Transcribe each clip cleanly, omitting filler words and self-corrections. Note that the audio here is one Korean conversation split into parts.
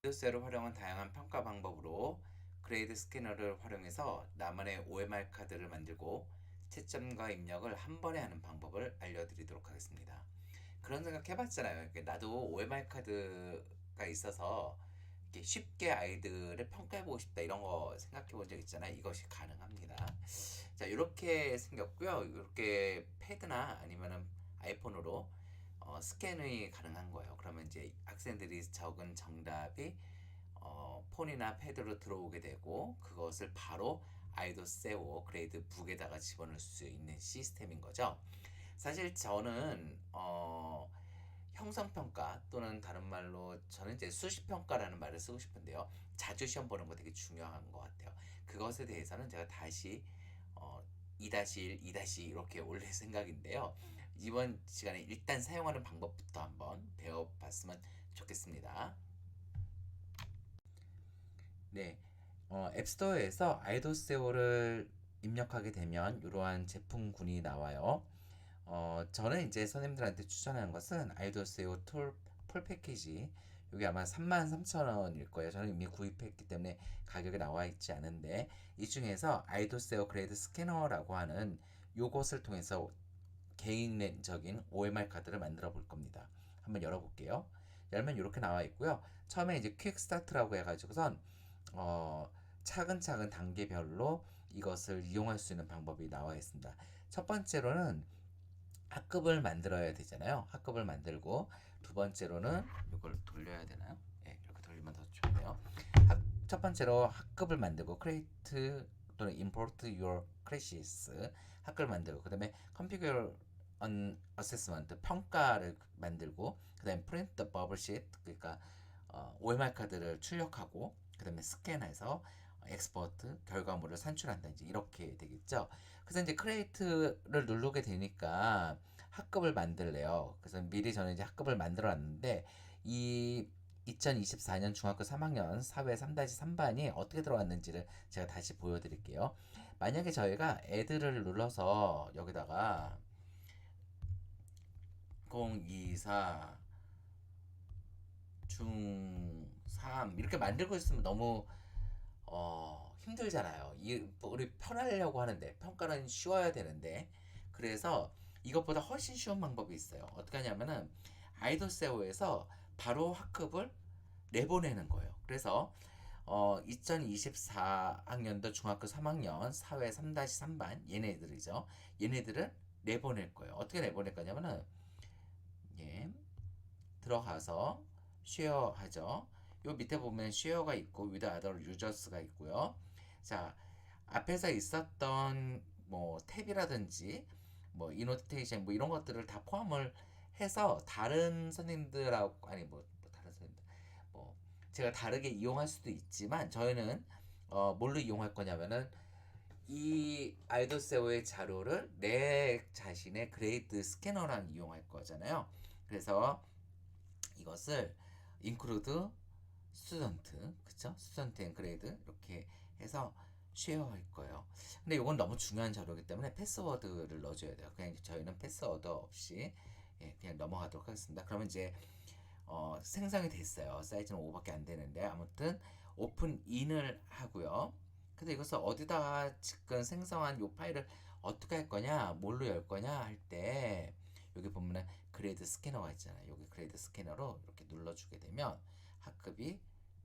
그레이드셀을 활용한 다양한 평가 방법으로 그레이드 스캐너를 활용해서 나만의 OMR 카드를 만들고 채점과 입력을 한 번에 하는 방법을 알려드리도록 하겠습니다. 그런 생각 해봤잖아요. 나도 OMR 카드가 있어서 이렇게 쉽게 아이들을 평가해보고 싶다 이런 거 생각해본 적 있잖아요. 이것이 가능합니다. 자, 이렇게 생겼고요. 이렇게 패드나 아니면은 아이폰으로 스캔이 가능한 거예요. 그러면 이제 학생들이 적은 정답이 폰이나 패드로 들어오게 되고 그것을 바로 아이도세오 그레이드 북에다가 집어넣을 수 있는 시스템인 거죠. 사실 저는 형성평가 또는 다른 말로 저는 이제 수시평가라는 말을 쓰고 싶은데요. 자주 시험 보는 거 되게 중요한 것 같아요. 그것에 대해서는 제가 다시 2-1, 2- 이렇게 올릴 생각인데요. 이번 시간에 일단 사용하는 방법부터 한번 배워봤으면 좋겠습니다. 네, 앱스토어에서 아이도세오를 입력하게 되면 이러한 제품군이 나와요. 저는 이제 선생님들한테 추천하는 것은 아이도세오 툴 풀 패키지. 이게 아마 33,000원일 거예요. 저는 이미 구입했기 때문에 가격이 나와 있지 않은데 이 중에서 아이도세오 그레이드 스캐너라고 하는 요것을 통해서 개인적인 OMR 카드를 만들어 볼 겁니다. 한번 열어볼게요. 열면 이렇게 나와 있고요. 처음에 이제 퀵 스타트라고 해가지고선 차근차근 단계별로 이것을 이용할 수 있는 방법이 나와 있습니다. 첫 번째로는 학급을 만들어야 되잖아요. 학급을 만들고 두 번째로는 이걸 돌려야 되나요? 네, 이렇게 돌리면 더 좋네요. 첫 번째로 학급을 만들고 create 또는 import your classes 학급을 만들고 그 다음에 configure an assessment 평가를 만들고 그 다음에 print the bubble sheet 그러니까 OMR 카드를 출력하고 그 다음에 스캔해서 엑스포트 결과물을 산출한다 이제 이렇게 되겠죠. 그래서 이제 크레이트를 누르게 되니까 학급을 만들래요. 그래서 미리 저는 이제 학급을 만들어 놨는데 이 2024년 중학교 3학년 사회 3-3반이 어떻게 들어왔는지를 제가 다시 보여드릴게요. 만약에 저희가 애들을 눌러서 여기다가 024 중3 이렇게 만들고 있으면 너무 힘들잖아요. 우리 편하려고 하는데 평가는 쉬워야 되는데 그래서 이것보다 훨씬 쉬운 방법이 있어요. 어떻게 하냐면은 아이돌세오에서 바로 학급을 내보내는 거예요. 그래서 2024학년도 중학교 3학년 사회 3-3반 얘네들이죠. 얘네들을 내보낼 거예요. 어떻게 내보낼 거냐면은 예, 들어가서 쉐어 하죠. 요 밑에 보면 쉐어가 있고 with other users가 있고요. 자, 앞에서 있었던 뭐 탭이라든지 뭐 이노테이션 뭐 이런 것들을 다 포함을 해서 다른 선생님들하고 아니 뭐 다른 선생님들 뭐 제가 다르게 이용할 수도 있지만 저희는 뭘로 이용할 거냐면은 이 아이도세오의 자료를 내 자신의 그레이드 스캐너랑 이용할 거잖아요. 그래서 이것을 include student 그쵸? student and grade 이렇게 해서 쉐어할 거예요. 근데 이건 너무 중요한 자료이기 때문에 패스워드를 넣어줘야 돼요. 그냥 저희는 패스워드 없이 그냥 넘어가도록 하겠습니다. 그러면 이제 생성이 됐어요. 사이즈는 5밖에 안 되는데 아무튼 오픈 인을 하고요. 근데 이것을 어디다가 지금 생성한 이 파일을 어떻게 할 거냐, 뭘로 열 거냐 할 때 여기 보면은 그레이드 스캐너가 있잖아요. 여기 그레이드 스캐너로 이렇게 눌러주게 되면 학급이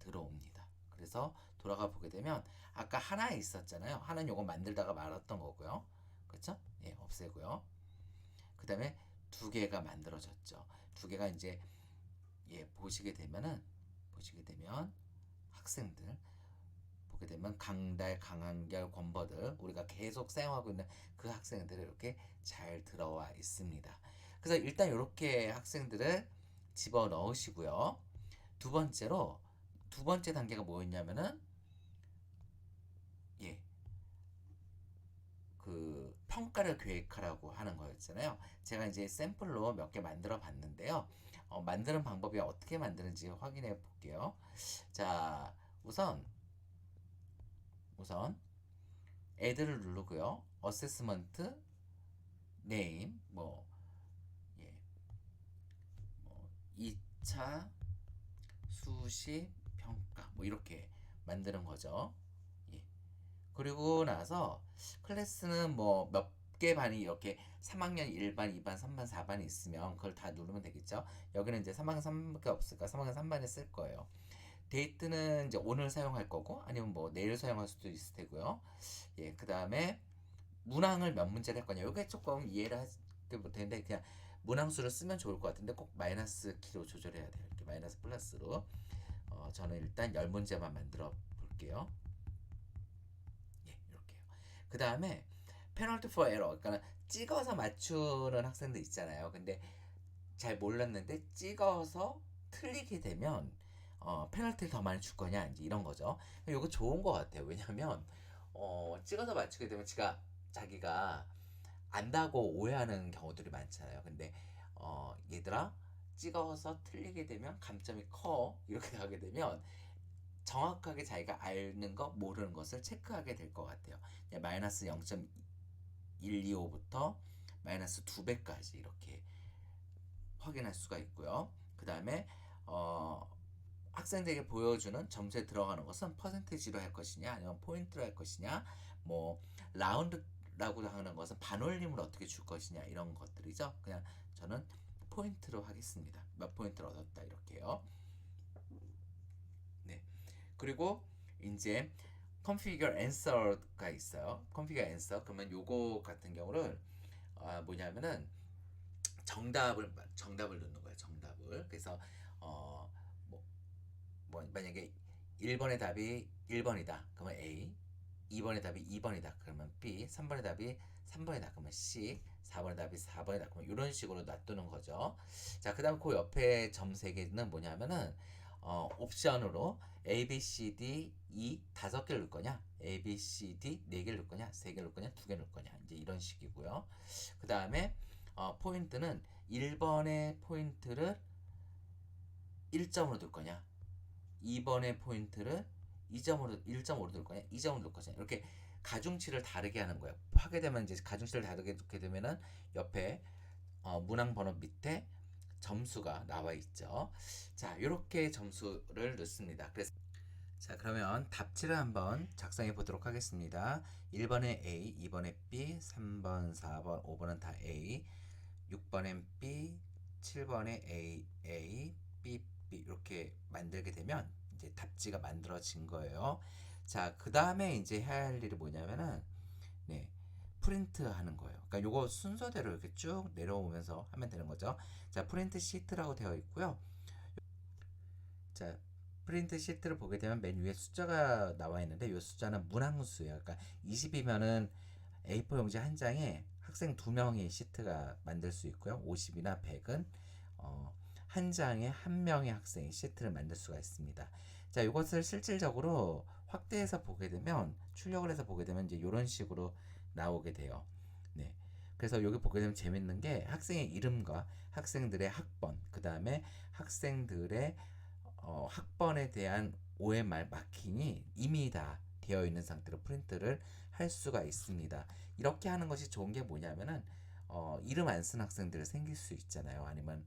들어옵니다. 그래서 돌아가 보게 되면 아까 하나 있었잖아요. 하나는 요거 만들다가 말았던 거고요. 그렇죠? 예, 없애고요. 그 다음에 두 개가 만들어졌죠. 두 개가 이제 보시게 되면 학생들 보게 되면 강달, 강한결, 권버들 우리가 계속 사용하고 있는 그 학생들이 이렇게 잘 들어와 있습니다. 그래서 일단 이렇게 학생들을 집어 넣으시고요. 두 번째 단계가 뭐였냐면은 예, 그 평가를 계획하라고 하는 거였잖아요. 제가 이제 샘플로 몇 개 만들어 봤는데요. 만드는 방법이 어떻게 만드는지 확인해 볼게요. 자, 우선 애들을 누르고요. 어세스먼트 네임 예, 뭐 2차 수시 평가 뭐 이렇게 만드는 거죠. 예. 그리고 나서 클래스는 뭐 몇 개 반이 이렇게 3학년 1반, 2반, 3반, 4반이 있으면 그걸 다 누르면 되겠죠. 여기는 이제 3학년 3반밖에 없으니까 3학년 3반에 쓸 거예요. 데이트는 이제 오늘 사용할 거고 아니면 뭐 내일 사용할 수도 있을 테고요. 예, 그 다음에 문항을 몇 문제를 할 거냐. 이게 조금 이해를 하지 못했는데 그냥 문항수를 쓰면 좋을 것 같은데 꼭 마이너스 키로 조절해야 돼요. 이렇게 마이너스 플러스로. 저는 일단 10문제만 만들어 볼게요. 예, 이렇게요. 그 다음에 페널티 포 에러, 그러니까 찍어서 맞추는 학생들 있잖아요. 근데 잘 몰랐는데 찍어서 틀리게 되면 페널티를 더 많이 줄 거냐 이제 이런 거죠. 이거 좋은 것 같아요. 왜냐면 찍어서 맞추게 되면 자기가 안다고 오해하는 경우들이 많잖아요. 근데 얘들아 찍어서 틀리게 되면 감점이 커 이렇게 하게 되면 정확하게 자기가 아는 거 모르는 것을 체크하게 될 것 같아요. 마이너스 0.125부터 마이너스 2배까지 이렇게 확인할 수가 있고요. 그 다음에 학생들에게 보여주는 점수에 들어가는 것은 퍼센테이지로 할 것이냐 아니면 포인트로 할 것이냐, 뭐 라운드라고 하는 것은 반올림을 어떻게 줄 것이냐 이런 것들이죠. 그냥 저는 포인트로 하겠습니다. 몇 포인트를 얻었다 이렇게요. 네. 그리고 이제 configure answer가 있어요. configure answer. 그러면 요거 같은 경우는 뭐냐면은 정답을 넣는 거예요. 정답을. 그래서 뭐 만약에 1번의 답이 1번이다. 그러면 A. 2번의 답이 2번이다. 그러면 B. 3번의 답이 3번이다. 그러면 C. 4번의 답이 4번이다. 그러면 이런 식으로 놔두는 거죠. 자, 그다음 그 옆에 점 3개는 뭐냐면은 옵션으로 A, B, C, D, E 5개를 넣을 거냐, A, B, C, D 4개를 넣을 거냐, 3개를 넣을 거냐, 2개 넣을 거냐 이제 이런 식이고요. 그 다음에 포인트는 1번의 포인트를 1점으로 넣을 거냐, 2번의 포인트를 1점으로 넣을 거냐, 2점으로 넣을 거냐 이렇게 가중치를 다르게 하는 거예요. 하게 되면 이제 가중치를 다르게 놓게 되면은 옆에 문항 번호 밑에 점수가 나와 있죠. 자, 이렇게 점수를 넣습니다. 그래서 자, 그러면 답지를 한번 작성해 보도록 하겠습니다. 1번에 A, 2번에 B, 3번, 4번, 5번은 다 A, 6번엔 B, 7번에 A, B, B 이렇게 만들게 되면 이제 답지가 만들어진 거예요. 자, 그 다음에 이제 해야 할 일이 뭐냐면은 프린트 하는 거예요. 그러니까 요거 순서대로 이렇게 쭉 내려오면서 하면 되는 거죠. 자, 프린트 시트라고 되어 있고요. 자, 프린트 시트를 보게 되면 맨 위에 숫자가 나와 있는데 이 숫자는 문항수예요. 그러니까 20이면은 A4 용지 한 장에 학생 2명이 시트가 만들 수 있고요. 50이나 100은 한 장에 한 명의 학생이 시트를 만들 수가 있습니다. 자, 이것을 실질적으로 확대해서 보게 되면, 출력을 해서 보게 되면 이제 이런 식으로 나오게 돼요. 네. 그래서 여기 보게 되면 재밌는 게 학생의 이름과 학생들의 학번, 그 다음에 학생들의 학번에 대한 OMR 마킹이 이미 다 되어 있는 상태로 프린트를 할 수가 있습니다. 이렇게 하는 것이 좋은 게 뭐냐면은 이름 안 쓴 학생들 생길 수 있잖아요. 아니면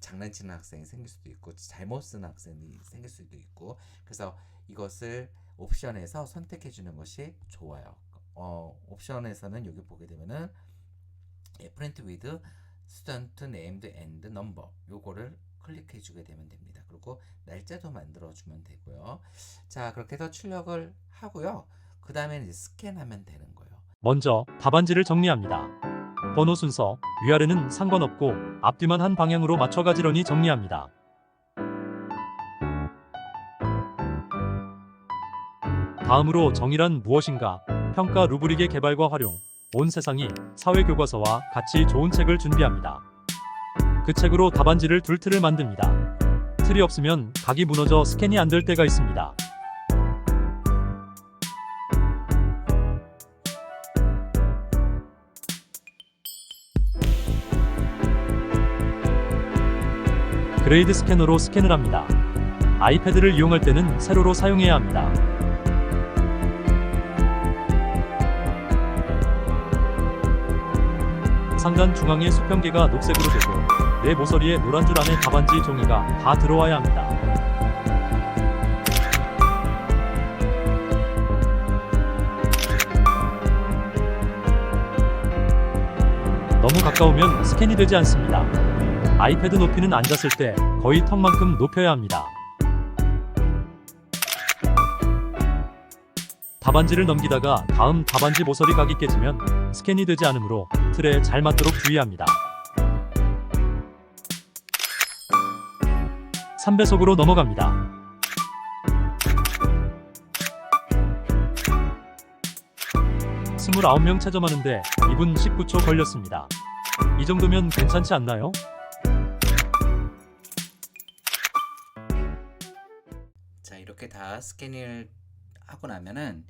장난치는 학생이 생길 수도 있고 잘못 쓴 학생이 생길 수도 있고, 그래서 이것을 옵션에서 선택해 주는 것이 좋아요. 옵션에서는 여기 보게 되면은 print with student named and number 요거를 클릭해 주게 되면 됩니다. 그리고 날짜도 만들어 주면 되고요. 자, 그렇게 해서 출력을 하고요. 그 다음에 이제 스캔하면 되는 거예요. 먼저 답안지를 정리합니다. 번호 순서 위아래는 상관없고 앞뒤만 한 방향으로 맞춰 가지런히 정리합니다. 다음으로 정의란 무엇인가, 평가 루브릭의 개발과 활용, 온 세상이 사회교과서와 같이 좋은 책을 준비합니다. 그 책으로 답안지를 둘 틀을 만듭니다. 틀이 없으면 각이 무너져 스캔이 안 될 때가 있습니다. 그레이드 스캐너로 스캔을 합니다. 아이패드를 이용할 때는 세로로 사용해야 합니다. 상단 중앙의 수평계가 녹색으로 되고 내 모서리에 노란 줄 안에 답안지 종이가 다 들어와야 합니다. 너무 가까우면 스캔이 되지 않습니다. 아이패드 높이는 앉았을 때 거의 턱만큼 높여야 합니다. 답안지를 넘기다가 다음 답안지 모서리 각이 깨지면 스캔이 되지 않으므로 틀에 잘 맞도록 주의합니다. 3배속으로 넘어갑니다. 스물아홉 명 채점하는데 2분 19초 걸렸습니다. 이 정도면 괜찮지 않나요? 자, 이렇게 다 스캔을 하고 나면은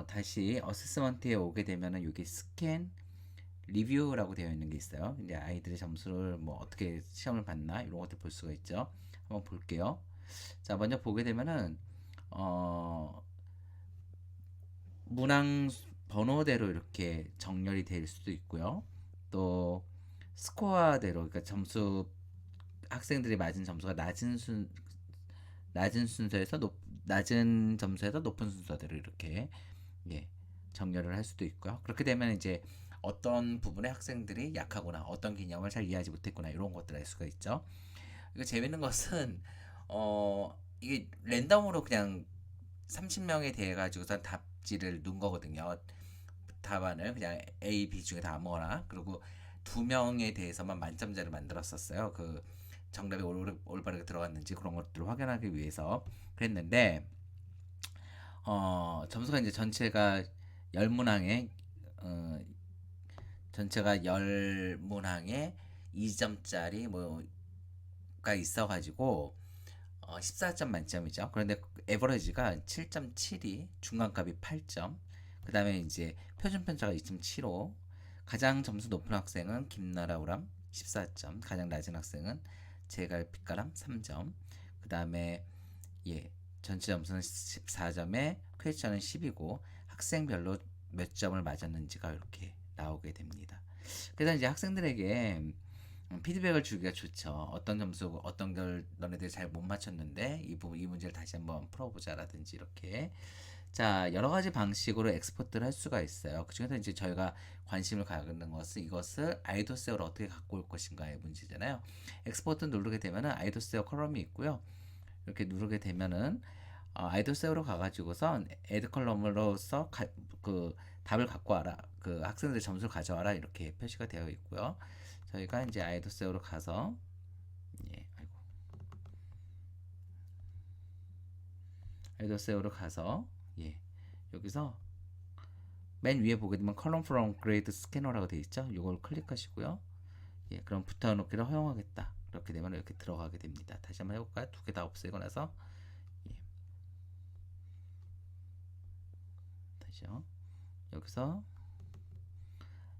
다시 어세스먼트에 오게 되면은 여기 스캔 리뷰라고 되어 있는 게 있어요. 이제 아이들의 점수를 뭐 어떻게 시험을 봤나 이런 것들 볼 수가 있죠. 한번 볼게요. 자, 먼저 보게 되면은 문항 번호대로 이렇게 정렬이 될 수도 있고요. 또 스코어대로, 그러니까 점수, 학생들이 맞은 점수가 낮은 순서에서 낮은 점수에서 높은 순서대로 이렇게 정렬을 할 수도 있고요. 그렇게 되면 이제 어떤 부분에 학생들이 약하구나, 어떤 개념을 잘 이해하지 못했구나 이런 것들을 알 수가 있죠. 이거 재밌는 것은 이게 랜덤으로 그냥 30명에 대해 가지고선 답지를 넣은 거거든요. 답안을 그냥 A, B 중에 다 아무거나, 그리고 2명에 대해서만 만점자를 만들었었어요. 그 정답이 올바르게 들어갔는지 그런 것들을 확인하기 위해서 그랬는데 점수가 이제 전체가 10문항에 전체가 10문항에 2점짜리 뭐가 있어가지고 14점 만점이죠. 그런데 에버리지가 7.72, 중간값이 8점, 그 다음에 이제 표준 편차가 2.75, 가장 점수 높은 학생은 김나라 우람 14점, 가장 낮은 학생은 제갈 빛가람 3점, 그 다음에 전체 점수는 14점에 퀘스천은 10이고 학생별로 몇 점을 맞았는지가 이렇게 나오게 됩니다. 그래서 이제 학생들에게 피드백을 주기가 좋죠. 어떤 점수, 어떤 걸 너네들이 잘 못 맞췄는데 이 문제를 다시 한번 풀어보자라든지 이렇게. 자, 여러 가지 방식으로 엑스포트를 할 수가 있어요. 그중에서 이제 저희가 관심을 갖는 것은 이것을 아이도세어로 어떻게 갖고 올 것인가의 문제잖아요. 엑스포트 누르게 되면은 아이도세어 컬럼이 있고요. 이렇게 누르게 되면은 아이도세어로 가가지고선 애드 컬럼으로서 그 답을 갖고 와라, 그 학생들 점수를 가져와라 이렇게 표시가 되어 있고요. 저희가 이제 아이도세어로 가서 아이도세어로 가서 여기서 맨 위에 보게 되면 컬럼 프롬 그레이드 스캐너라고 되어 있죠. 이걸 클릭하시고요. 그럼 붙여넣기를 허용하겠다. 이렇게 되면 이렇게 들어가게 됩니다. 다시 한번 해볼까요? 두 개 다 없애고 나서 다시요. 여기서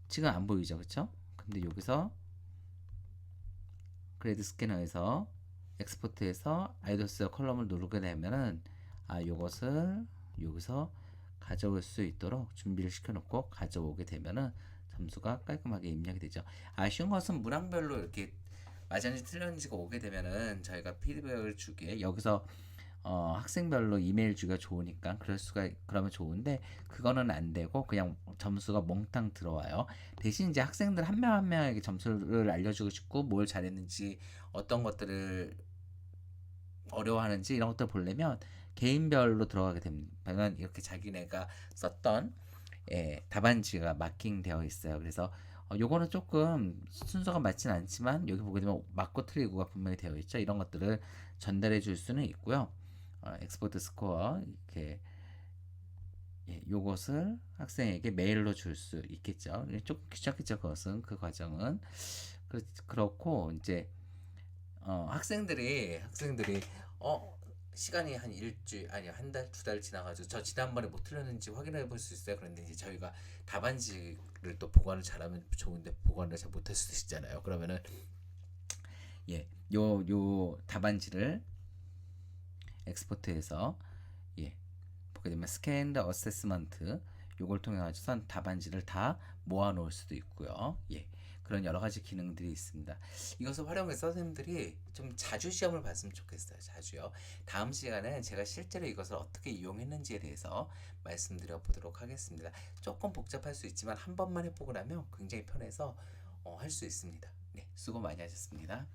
지금 안 보이죠, 그렇죠? 근데 여기서 그레이드 스캐너에서 엑스포트해서 아이도스 컬럼을 누르게 되면은 요것을 여기서 가져올 수 있도록 준비를 시켜놓고 가져오게 되면은 점수가 깔끔하게 입력이 되죠. 아쉬운 것은 문항별로 이렇게 맞았는지 틀렸는지가 오게 되면은 저희가 피드백을 주기에 여기서 학생별로 이메일 주기가 좋으니까 그러면 좋은데 그거는 안 되고 그냥 점수가 몽땅 들어와요. 대신 이제 학생들 한 명 한 명에게 점수를 알려주고 싶고 뭘 잘했는지, 어떤 것들을 어려워하는지 이런 것들 보려면 개인별로 들어가게 됩니다. 이렇게 자기네가 썼던 답안지가 마킹되어 있어요. 그래서 요거는 조금 순서가 맞진 않지만 여기 보게 되면 맞고 틀리고가 분명히 되어 있죠. 이런 것들을 전달해 줄 수는 있고요. 엑스포트 스코어 이렇게 요것을 학생에게 메일로 줄 수 있겠죠. 조금 귀찮겠죠. 그 과정은 그렇고 이제 학생들이 시간이 한 일주일, 아니 한 달, 2달 지나가지고 저 지난번에 못 틀렸는지 확인해 볼 수 있어요. 그런데 이제 저희가 답안지를 또 보관을 잘하면 좋은데 보관을 잘 못할 수도 있잖아요. 그러면은 요 답안지를 엑스포트해서 보게 되면 스캔 더 어세스먼트 요걸 통해 가지고선 답안지를 다 모아 놓을 수도 있고요. 그런 여러 가지 기능들이 있습니다. 이것을 활용해서 선생님들이 좀 자주 시험을 봤으면 좋겠어요. 자주요. 다음 시간에는 제가 실제로 이것을 어떻게 이용했는지에 대해서 말씀드려 보도록 하겠습니다. 조금 복잡할 수 있지만 한 번만 해보고 나면 굉장히 편해서 할 수 있습니다. 네, 수고 많이 하셨습니다.